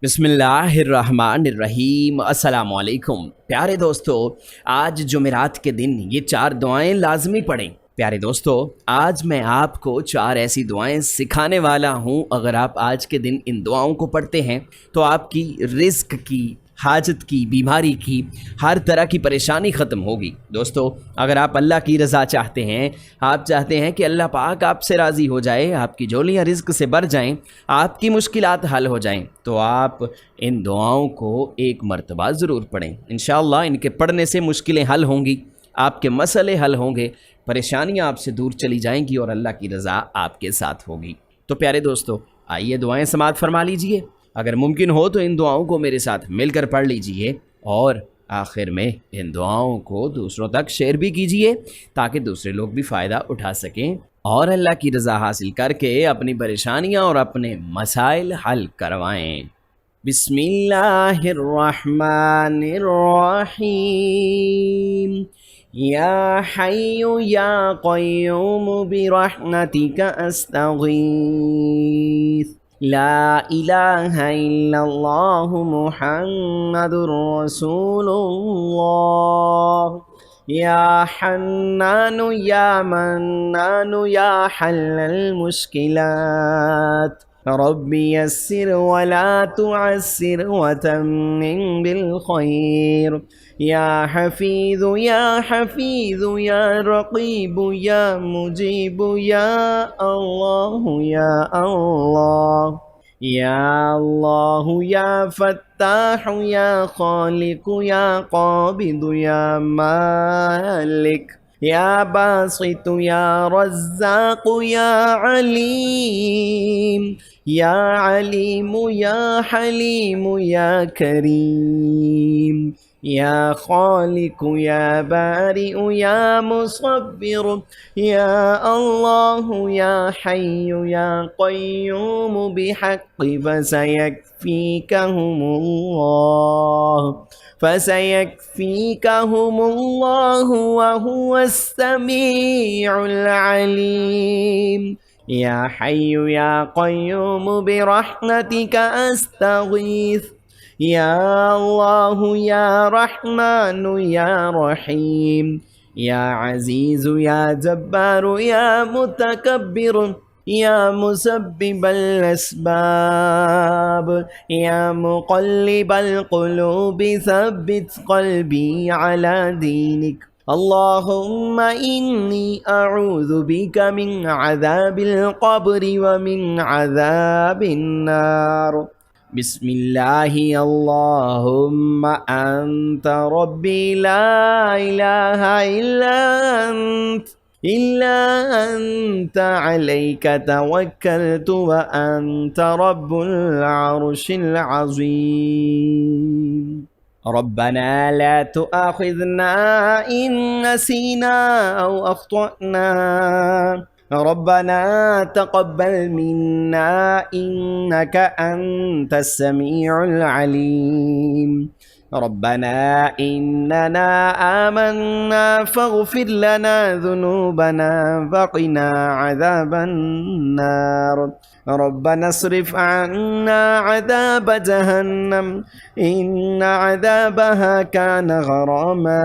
बिस्मिल्लाहिर्रहमानिर्रहीम अस्सलाम वालेकुम। प्यारे दोस्तों, आज जुमेरात के दिन ये 4 दुआएं लाजमी पढ़ें। प्यारे दोस्तों, आज मैं आपको 4 ऐसी दुआएं सिखाने वाला हूँ। अगर आप आज के दिन इन दुआओं को पढ़ते हैं तो आपकी रिज़्क की, हाजत की, बीमारी की, हर तरह की परेशानी ख़त्म होगी। दोस्तों, अगर आप अल्लाह की रज़ा चाहते हैं, आप चाहते हैं कि अल्लाह पाक आपसे राज़ी हो जाए, आपकी झोलियाँ रिज़्क से भर जाएं, आपकी मुश्किलात हल हो जाएं, तो आप इन दुआओं को एक मरतबा ज़रूर पढ़ें। इंशाअल्लाह इनके पढ़ने से मुश्किलें हल होंगी, आपके मसले हल होंगे, परेशानियाँ आपसे दूर चली जाएंगी और अल्लाह की रज़ा आपके साथ होगी। तो प्यारे दोस्तों, आइए दुआएं समाअत फरमा लीजिए। अगर मुमकिन हो तो इन दुआओं को मेरे साथ मिलकर पढ़ लीजिए और आखिर में इन दुआओं को दूसरों तक शेयर भी कीजिए ताकि दूसरे लोग भी फ़ायदा उठा सकें और अल्लाह की रज़ा हासिल करके अपनी परेशानियां और अपने मसाइल हल करवाएं। बिस्मिल्लाहिर्रहमानिर्रहीम। या हय्यु या क़य्यूम बिरहमतिका अस्तगीथ। ला इलाहा इल्लल्लाहु मुहम्मदुर रसूलुल्लाह। या हन्नानु या मन्नानु या हल्लल मुश्किलात। रब्बी यस्सिर वला तुअस्सिर वतम्मिम बिल खैर। या हफीज़ु या हफीज़ु या रक़ीबु या मुजीबु या अल्लाहु या अल्लाह। या अल्लाहु या फत्ताहु या खालिकु या क़ाबिदु या मालिक। या बासितु या रज़्ज़ाक़ु या अलीम। या अलीमु या हलीमु या करीम। या खालिकु या बारिउ या मुसव्विर। या अल्लाहु या हय्यु या क़य्यूम बिहक़्क़ि फसयक्फ़ीकहुमुल्लाहु व हुवस्समीउल अलीम। या हय्यु या क़य्यूम बिरहमतिका अस्तगीथ। या अल्लाहु या रहमानु या रहीम। या अज़ीज़ु या जब्बारु या मुतकब्बिर। या मुसब्बिबल अस्बाब। या मुक़ल्लिबल क़ुलूबि सब्बित क़ल्बी अला दीनिक। अल्लाहुम्मा इन्नी अऊज़ु बिका मिन अज़ाबिल क़ब्रि व मिन अज़ाबिन नार। बिस्मिल्लाहि अल्लाहुम्मा अंत रब्बी ला इलाहा इल्ला अंत अलैका तवक्कलतु व अंत रब्बुल अर्शिल अज़ीम। रब्बना ला तुआखिज़ना इन नसीना औ अख़्तअना। रब्बना तक़ब्बल मिन्ना इन्नका अंतस समीउल अलीम। रब्बना इन्नना आमन्ना फ़ग़फ़िर लना ज़ुनूबना वक़िना अज़ाबन नार। रब्बना अस्रिफ़ अन्ना अज़ाब जहन्नम इन्न अज़ाबहा कान गरामा।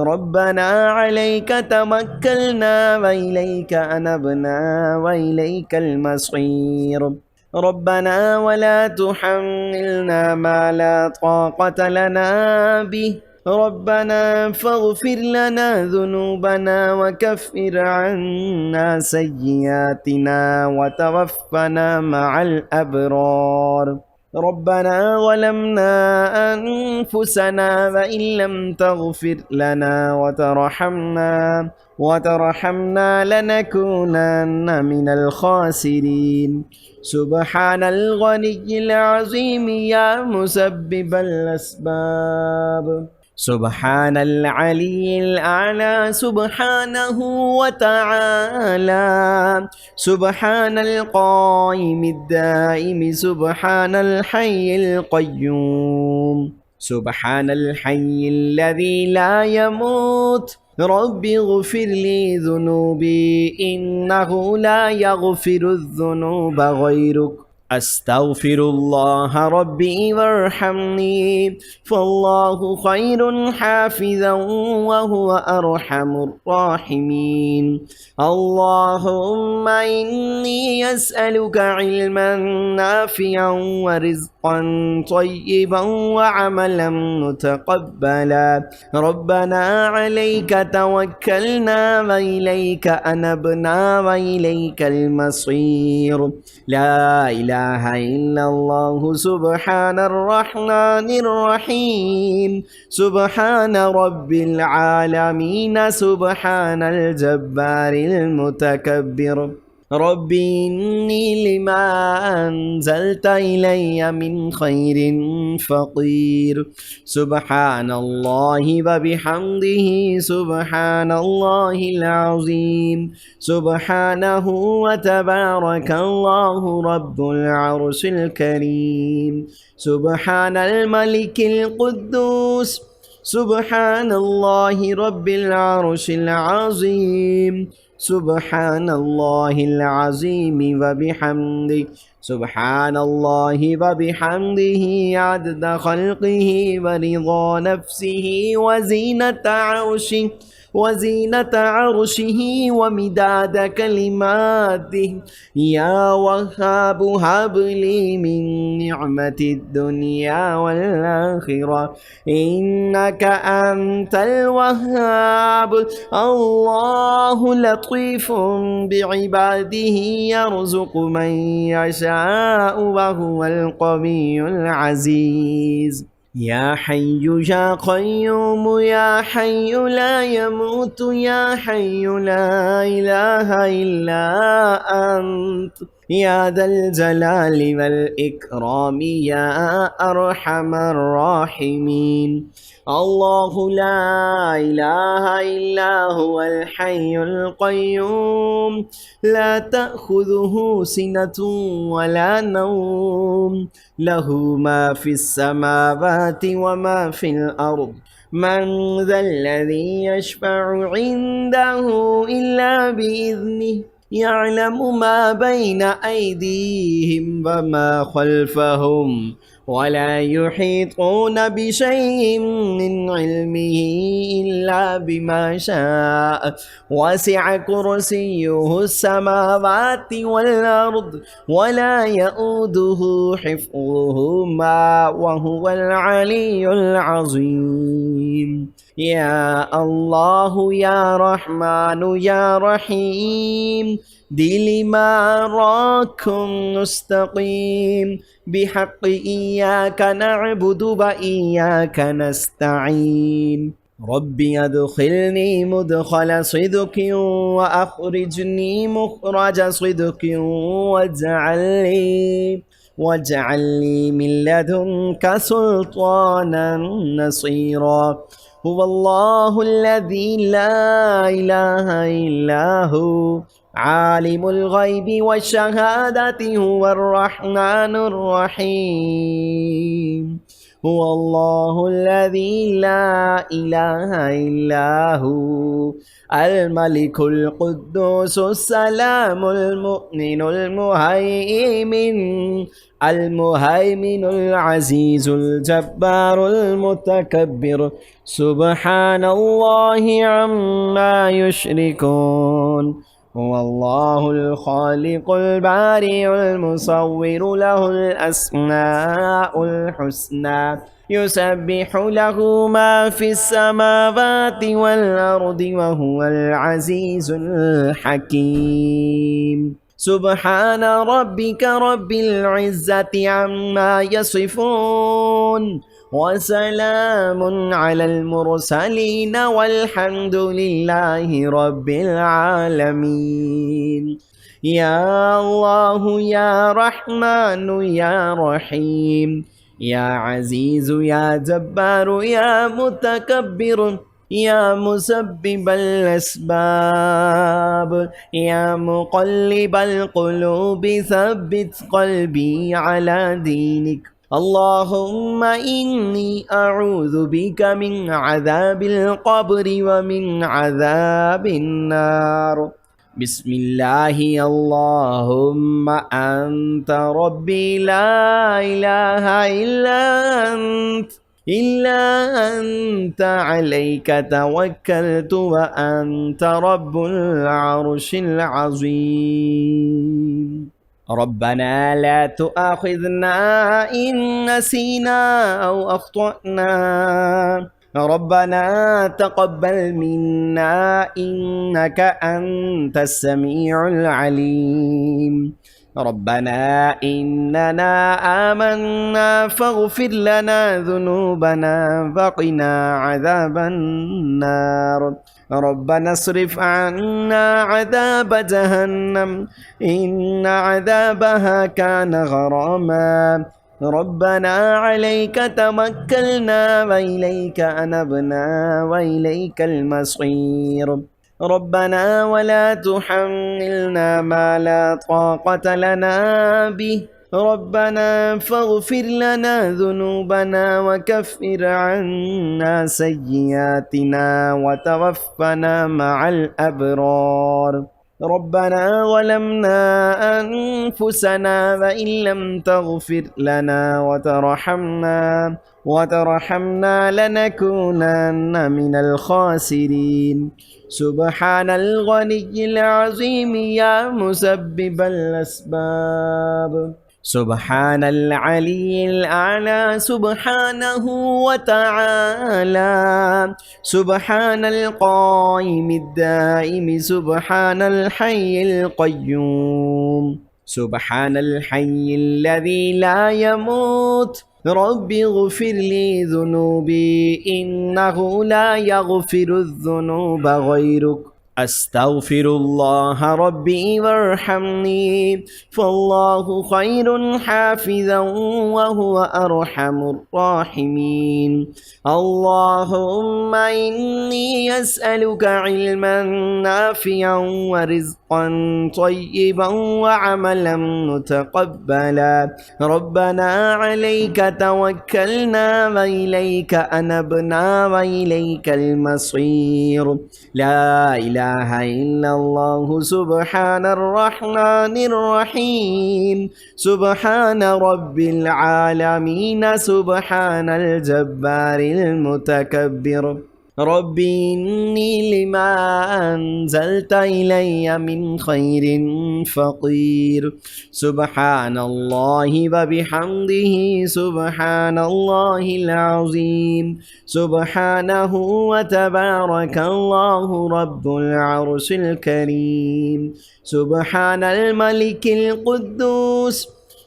रब्बना अलैका तवक्कलना व इलैका अनबना व इलैकल मसीर। रब्बना वला तुहम्मिलना मा ला ताक़त लना बिह। रब्बना फ़ग़फ़िर लना ज़ुनूबना व कफ़्फ़िर अन्ना सय्यिआतिना व तवफ़्फ़ना मअल अबरार। रब्बना ज़लमना अनफुसना व इन लम तग़फ़िर लना व तरहमना लनकूनन्न मिनल ख़ासिरीन। सुब्हानल गनिय्यिल अज़ीम या मुसब्बिबल अस्बाब। सुब्हानल अलिय्यिल आला सुब्हानहु व तआला। सुब्हानल क़ाइमिद दाइमि सुब्हानल हय्यिल क़य्यूम। सुब्हानल हय्यिल्लज़ी ला यमूत। रब्बि इग़फ़िर ली ज़ुनूबी इन्नहु ला यग़फ़िरुज़्ज़ुनूबा ग़यरुक। أستغفر ربي وارحمني فالله خير حافظا وهو أرحم الراحمين. اللهم إني أسألك علما نافعا ورزقا طيبا وعملا متقبلا. ربنا عليك توكلنا وإليك أنبنا وإليك المصير. لا إله إلا الله سبحان الرحمن الرحيم سبحان رب العالمين سبحان الجبار المتكبر. ربي إني لما أنزلت إلي من خير فقير. سبحان الله وبحمده سبحان الله العظيم. سبحانه وتبارك الله رب العرش الكريم. سبحان الملك القدوس سبحان الله رب العرش العظيم. سبحان الله العظيم وبحمده سبحان الله وبحمده عدد خلقه ورضا نفسه وزينة عرشه ومداد كلماته. يا وهاب هب لي من نعمة الدنيا والآخرة إنك أنت الوهاب. الله لطيف بعباده يرزق من يشاء وهو القوي العزيز. يا حي يا قيوم يا حي لا يموت يا حي لا إله إلا أنت يا ذا الجلال والإكرام يا أرحم الراحمين. الله لا إله إلا هو الحي القيوم لا تأخذه سنة ولا نوم له ما في السماوات وما في الأرض. من ذا الذي يشفع عنده إلا بإذنه يعلم ما بين أيديهم وما خلفهم ولا يحيطون بشيء من علمه إلا بما شاء. وسع كرسيه السماوات والأرض ولا يؤوده حفظهما وهو العلي العظيم. يا الله يا رحمن يا رحيم دل ما راكم نستقيم بحق إياك نعبد وإياك نستعين. ربي أدخلني مدخل صدق وأخرجني مخرج صدق واجعل لي من لدنك سلطانا نصيرا. هو الله الذي لا إله إلا هو عالم الغيب والشهادة هو الرحمن الرحيم. هو الله الذي لا إله إلا هو الملك القدوس السلام المؤمن المهيمن العزيز الجبار المتكبر. سبحان الله عما يشركون. هو الله الخالق البارئ المصور له الأسماء الحسنى يسبح له ما في السماوات والأرض وهو العزيز الحكيم. سبحان ربك رب العزة عما يصفون وسلام على المرسلين والحمد لله رب العالمين. يا الله يا رحمن يا رحيم يا عزيز يا جبار يا متكبر يا مسبب الأسباب يا مقلب القلوب ثبت قلبي على دينك. اللهم إني أعوذ بك من عذاب القبر ومن عذاب النار बिस्मिल्लाहि अल्लाहुम्मा अंता रब्बी ला इलाहा इल्ला अंता अलैका तवक्कलतु व अंता रब्बुल अर्शिल अज़ीम। रब्बना ला तुआखिज़ना इन नसीना औ अख्तअना रब्बना तक़ब्बल मिन्ना इन्नका अंतस समीउल अलीम। रब्बना इन्नना आमन्ना फ़ग़फ़िर लना ज़ुनूबना वक़िना अज़ाबन्नार। रब्बना अस्रिफ़ अन्ना अज़ाब जहन्नम इन्न अज़ाबहा कान गरामा। रब्बना अलैका तवक्कलना व इलैका अनबना व इलैकल मसीर। रब्बना वला तुहम्मिलना मा ला ताक़त लना बिह। रब्बना फ़ग़फ़िर लना ज़ुनूबना व कफ़्फ़िर अन्ना सय्यिआतिना व तवफ़्फ़ना मअल अबरार। रब्बना ज़लमना अनफुसना व इन लम तग़फ़िर लना व तरहमना लनकूनन्न मिनल ख़ासिरीन। सुब्हानल गनिय्यिल अज़ीम या मुसब्बिबल अस्बाब। सुब्हानल अलिय्यिल आला सुब्हानहु व तआला। सुब्हानल क़ाइमिद दाइम सुब्हानल हय्यिल क़य्यूम। सुब्हानल हय्यिल्लज़ी ला यमूत। रब्बि इग़फ़िरली ज़ुनूबी इन्नहु ला यग़फ़िरुज़्ज़ुनूब ग़ैरुक। अस्तग़फ़िरुल्लाह रब्बी वरहमनी फ़ल्लाहु ख़ैरुन हाफ़िज़न व हुवा अर्हमुर राहिमीन। अल्लाहुम्मा इन्नी अस्अलुका इल्मन नाफ़िअन व रिज़्क़न तय्यिबन व अमलन मुतक़ब्बला। रब्बना अलैका तवक्कलना व इलैका अनबना व इलैकल मसीर। ला इलाहा इल्लल्लाहु सुब्हानर रहमानिर रहीम। सुब्हान रब्बिल आलमीन सुब्हानल जब्बारिल मुतकब्बिर। रब्बी इन्नी लिमा अंज़लता इलैया मिन खैरिन फ़क़ीर। सुब्हानल्लाहि व बिहम्दिही सुब्हानल्लाहिल अज़ीम। सुब्हानहु व तबारकल्लाहु रब्बुल अर्शिल करीम। सुब्हानल मलिकिल क़ुद्दूस।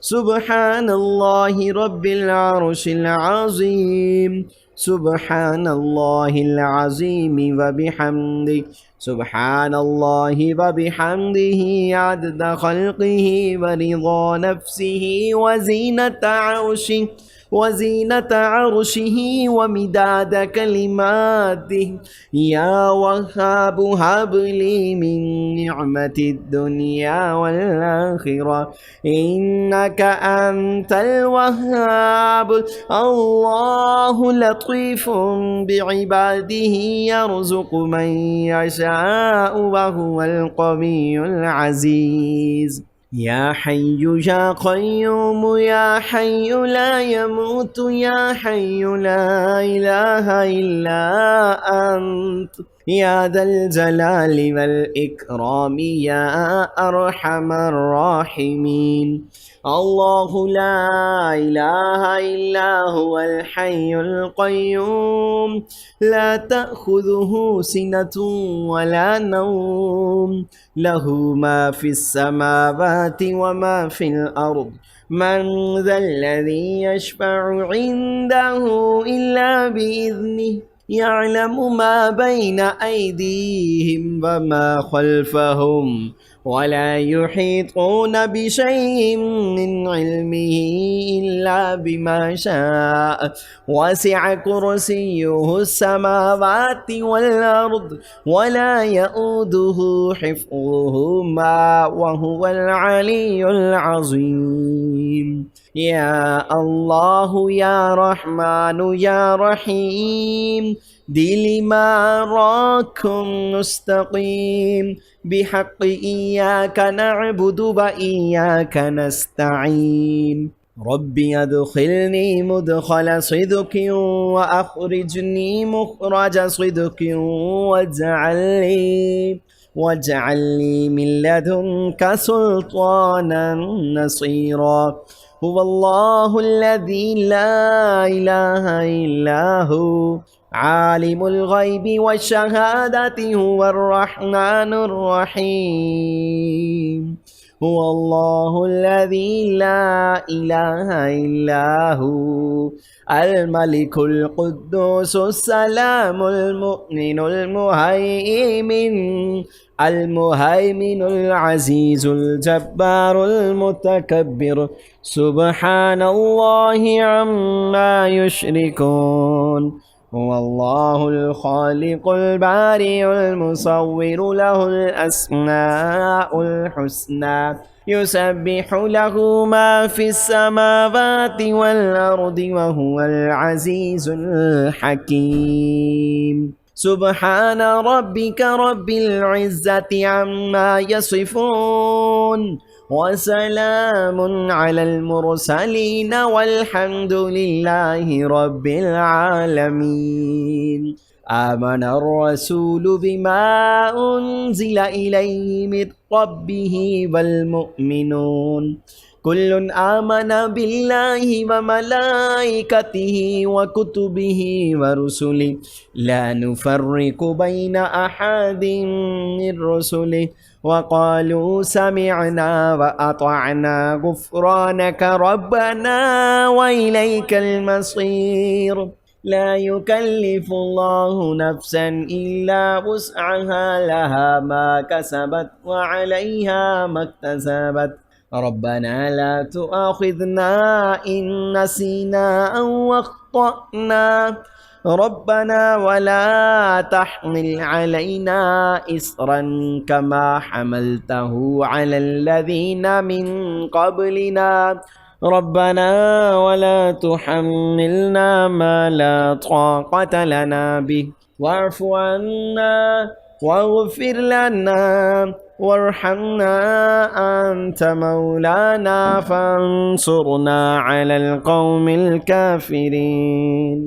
सुब्हानल्लाहि रब्बिल अर्शिल अज़ीम। सुब्हानल्लाहिल अज़ीम व बिहम्दिही सुब्हानल्लाहि व बिहम्दिही अदद ख़ल्क़िही व रिज़ा नफ़्सिही वज़ीनत अर्शिही व मिदाद कलिमातिही। या वह्हाब हबली मिन निअमतिद दुनिया वल आखिरह इन्नका अंतल वह्हाब। अल्लाहु लतीफ़ुन बिइबादिही यर्ज़ुक़ु मन यशाअु व हुवल क़वियुल अज़ीज़। या हय्यु या क़य्यूम या हय्यु ला यमूतु या हय्यु ला इलाहा इल्ला अंत या ज़ल जलालि वल इकराम या अरहमर राहिमीन। अल्लाहु ला इलाहा इल्ला हुवल हय्युल क़य्यूम ला तअख़ुज़ुहु सिनतुन वला नौम लहु मा फ़िस समावाति व मा फ़िल अर्द। मन ज़ल्लज़ी यशफ़अु इन्दहु इल्ला बिइज़्निहि। यअलमु मा बैन अयदीहिम व मा ख़ल्फ़हुम वला युहीतून बिशैइन मिन इल्मिही इल्ला बिमा शाअ। वसिअ कुर्सियुहुस समावाति वल अर्द वला यऊदुहु हिफ़्ज़ुहुमा व हुवल अलियुल अज़ीम। या अल्लाहु या रहमानु या रहीम। दिली माराकुम मुस्तकीम बिहक़ इय्याका नअबुदु व इय्याका नस्तईन रब्बी अदखिलनी मुदखल सिद्क़िन व अख़रिजनी मुख़रज सिद्क़िन वजअलनी मिन लदुनका सुल्तानन नसीरा हुवल्लाहुल्लज़ी ला इलाहा इल्ला हु आलिमुल ग़ैबि वश्शहादति हुवर रहमानुर रहीम हुवल्लाहुल्लज़ी ला इलाहा इल्ला हु अल मलिकुल कुद्दूसुस सलामुल मुमिनुल मुहैमिनुल अज़ीज़ुल जब्बारुल मुतकब्बिर सुब्हानल्लाहि अम्मा युश्रिकून हुवल्लाहुल खालिकुल बारिउल मुसव्विरु लहुल अस्माउल हुस्ना युसब्बिहु लहु मा फिस समावाति वल अर्दि व हुवल अज़ीज़ुल हकीम सुब्हान रब्बिका रब्बिल इज़्ज़ति अम्मा यसिफून वसलामुन अलल मुरसलीन वल्हम्दुलिल्लाहि रब्बिल आलमीन आमनर रसूलु बिमा उन्ज़िला इलैहि मिर रब्बिहि वल मुअ्मिनून कुल्लुन आमना बिल्लाहि व मलाइकतिहि व कुतुबिहि व रुसुलिहि ला नुफ़र्रिक़ु बैना अहदिन मिर रुसुलिहि वक़ालू समिअना व अतअना गुफ़्रानक रब्बना व इलैकल मसीर ला युकल्लिफ़ुल्लाहु नफ़्सन इल्ला वुस्अहा लहा मा कसबत व अलैहा मक्तसबत रब्बना ला तुआख़िज़ना इन नसीना औ अख़्तअना रब्बना वला तहमिल अलैना इस्रन कमा हमलतहु अलल्लज़ीना मिन क़ब्लिना रब्बना वला तुहम्मिलना मा ला ताक़त लना बिहि वाअफ़ु अन्ना वाग़फ़िर लना वरहमना अंत मौलाना फंसुरना अलल क़ौमिल काफ़िरीन।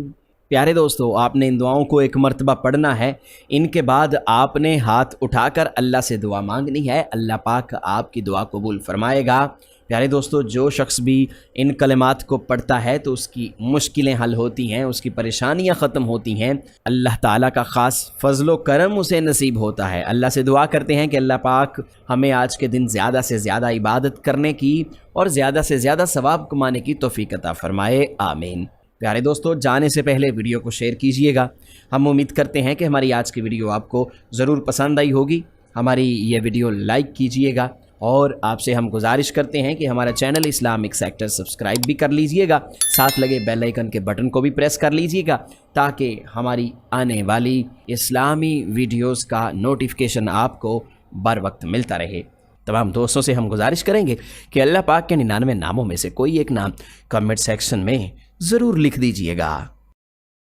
प्यारे दोस्तों, आपने इन दुआओं को एक मर्तबा पढ़ना है। इनके बाद आपने हाथ उठाकर अल्लाह से दुआ मांगनी है। अल्लाह पाक आपकी दुआ कबूल फरमाएगा। प्यारे दोस्तों, जो शख्स भी इन कलिमात को पढ़ता है तो उसकी मुश्किलें हल होती हैं, उसकी परेशानियां ख़त्म होती हैं। अल्लाह ताला का ख़ास फ़ज़्ल व करम उसे नसीब होता है। अल्लाह से दुआ करते हैं कि अल्लाह पाक हमें आज के दिन ज़्यादा से ज़्यादा इबादत करने की और ज़्यादा से ज़्यादा सवाब कमाने की तौफ़ीक़ अता फ़रमाए, आमीन। प्यारे दोस्तों, जाने से पहले वीडियो को शेयर कीजिएगा। हम उम्मीद करते हैं कि हमारी आज की वीडियो आपको ज़रूर पसंद आई होगी। हमारी ये वीडियो लाइक कीजिएगा और आपसे हम गुजारिश करते हैं कि हमारा चैनल इस्लामिक सेक्टर सब्सक्राइब भी कर लीजिएगा। साथ लगे बेल आइकन के बटन को भी प्रेस कर लीजिएगा ताकि हमारी आने वाली इस्लामी वीडियोज़ का नोटिफिकेशन आपको बर वक्त मिलता रहे। तमाम दोस्तों से हम गुजारिश करेंगे कि अल्लाह पाक के 99 नामों में से कोई एक नाम कमेंट सेक्शन में ज़रूर लिख दीजिएगा।